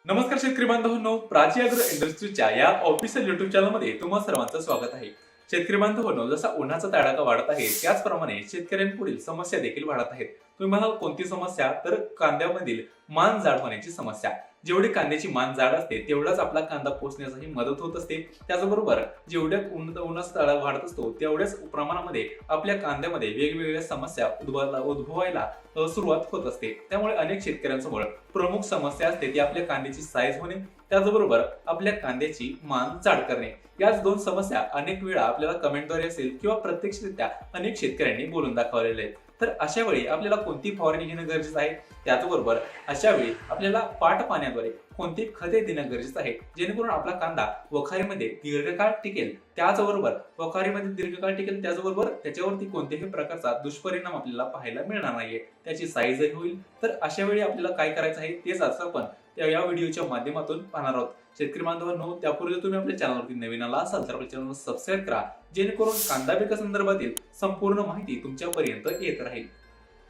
नमस्कार शेतकरी बांधवांनो, प्राची अॅग्रो इंडस्ट्रीच्या या ऑफिशियल युट्यूब चॅनलमध्ये तुम्हा सर्वांचं स्वागत आहे. शेतकरी बांधवांनो, जसा उन्हाचा तडाखा वाढत आहे त्याचप्रमाणे शेतकऱ्यांपुढील समस्या देखील वाढत आहेत. तुम्ही म्हणाल कोणती समस्या? तर कांद्यामधील मान जाड होण्याची समस्या. जेवढी कांद्याची मान जाड असते तेवढाच आपला कांदा पोचण्यासाठी मदत होत असते. त्याचबरोबर जेवढ्या उन्हाचा तडाखा वाढत असतो तेवढ्याच प्रमाणामध्ये आपल्या कांद्यामध्ये वेगवेगळ्या समस्या उद्भवायला सुरुवात होत असते. त्यामुळे अनेक शेतकऱ्यांसमोर प्रमुख समस्या असते ती आपल्या कांद्याची साईज होणे, त्याचबरोबर आपल्या कांद्याची मान जाड करणे. याच दोन समस्या अनेक वेळा आपल्याला कमेंटद्वारे असेल किंवा प्रत्यक्षरित्या अनेक शेतकऱ्यांनी बोलून दाखवलेले आहेत. तर अशा वेळी आपल्याला कोणती फवारणी घेणं गरजेचं आहे, त्याचबरोबर अशा वेळी आपल्याला पाट पाण्याद्वारे कोणती खते देणं गरजेचं आहे, जेणेकरून आपला कांदा वखारीमध्ये दीर्घकाळ टिकेल. त्याचबरोबर वखारीमध्ये दीर्घकाळ टिकेल, त्याचबरोबर त्याच्यावरती कोणत्याही प्रकारचा दुष्परिणाम आपल्याला पाहायला मिळणार नाहीये, त्याची साईजही होईल. तर अशा वेळी आपल्याला काय करायचं आहे तेच आज आपण या व्हिडिओच्या माध्यमातून पाहणार आहोत. शेतकरी बांधवांनो, त्यापूर्वी तुम्ही आपल्या चॅनलवरती नवीन आला असाल तर आपल्या चॅनलला सबस्क्राईब करा, जेणेकरून कांदा पिकासंदर्भातील संपूर्ण माहिती तुमच्यापर्यंत येत राहील.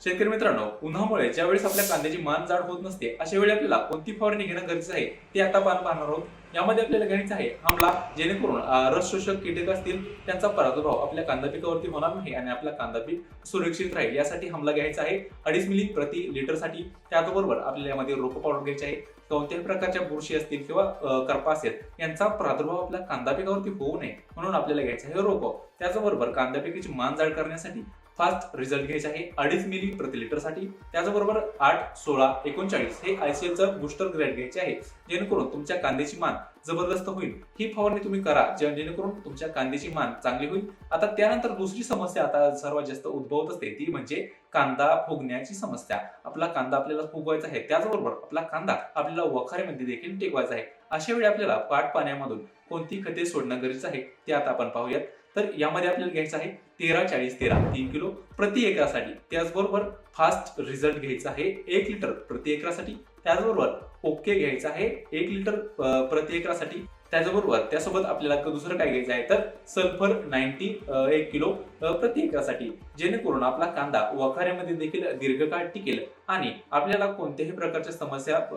शेतकरी मित्रांनो, उन्हामुळे ज्यावेळेस आपल्या कांद्याची मान जाड होत नसते अशा वेळी आपल्याला कोणती फवारणी घेणं गरजेचं आहे ते आता पाहणार आहोत. यामध्ये आपल्याला घ्यायचं आहे आमला, जेणेकरून रस शोषक कीटक असतील त्यांचा प्रादुर्भाव आपल्या कांदा पिकावरती होणार नाही आणि आपला कांदा पीक सुरक्षित राहील. यासाठी हमला घ्यायचा आहे 2.5 मिली प्रति लिटर साठी. त्याचबरोबर आपल्याला यामध्ये रोप पावडर घ्यायची आहे. कोणत्याही प्रकारच्या बुरशी असतील किंवा करपा असेल यांचा प्रादुर्भाव आपल्या कांदा पिकावरती होऊ नये म्हणून आपल्याला घ्यायचं आहे रोप. त्याचबरोबर कांदा पिकाची मान जाड करण्यासाठी फास्ट रिझल्ट घ्यायचा आहे 2.5 मिली प्रति लिटर साठी. त्याचबरोबर 8, 16, 39 हे आयसीएलचं बूस्टर ग्रेड घ्यायचे आहे, जेणेकरून तुमच्या कांद्याची मान जबरदस्त होईल. ही फवारणी तुम्ही करा जेणेकरून तुमच्या कांद्याची मान चांगली होईल. आता त्यानंतर दुसरी समस्या आता सर्वात जास्त उद्भवत असते ती म्हणजे कांदा फुगण्याची समस्या. आपला कांदा आपल्याला फुगवायचा आहे, त्याचबरोबर आपला कांदा आपल्याला वखारीमध्ये देखील टिकवायचा आहे. अशा वेळी आपल्याला पाट पाण्यामधून कोणती खते सोडणं गरजेचं आहे ते आता आपण पाहूयात. तर यामध्ये आपल्याला घ्यायचं आहे 13-40-13 3 किलो प्रति एकरासाठी. त्याचबरोबर फास्ट रिझल्ट घ्यायचा आहे 1 लिटर प्रति एकरासाठी. त्याचबरोबर ओके घ्यायचा आहे 1 लिटर प्रति एकरासाठी. त्याचबरोबर त्यासोबत आपल्याला दुसरं काय घ्यायचं आहे तर सल्फर 90 1 किलो प्रति एकरासाठी, जेणेकरून आपला कांदा वखाऱ्यामध्ये देखील दीर्घकाळ टिकेल आणि आपल्याला कोणत्याही प्रकारच्या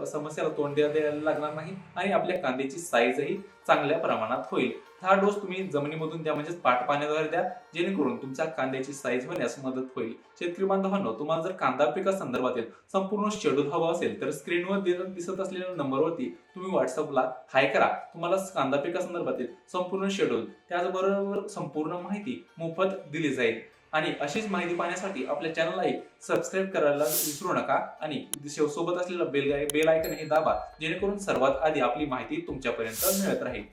समस्याला तोंड द्यायला लागणार नाही आणि आपल्या कांद्याची साईजही चांगल्या प्रमाणात होईल. हा डोस तुम्ही जमिनीमधून द्या, म्हणजेच पाट पाण्याद्वारे द्या, जेणेकरून तुमच्या कांद्याची साईज होण्यास मदत होईल. शेतकरी बांधवांनो, तुम्हाला जर कांदा पिका संदर्भातील संपूर्ण शेड्यूल हवा असेल तर स्क्रीनवर दिसत असलेल्या नंबरवरती तुम्ही व्हॉट्सअपला हाय करा. तुम्हाला कांदा पिका संदर्भातील संपूर्ण शेड्यूल त्याचबरोबर संपूर्ण माहिती मोफत दिली जाईल. आणि अशीच माहिती पाहण्यासाठी आपल्या चॅनलला सबस्क्राईब करायला विसरू नका आणि सोबत असलेला बेल आयकॉन हे दाबा, जेणेकरून सर्वात आधी आपली माहिती तुमच्यापर्यंत मिळत राहील.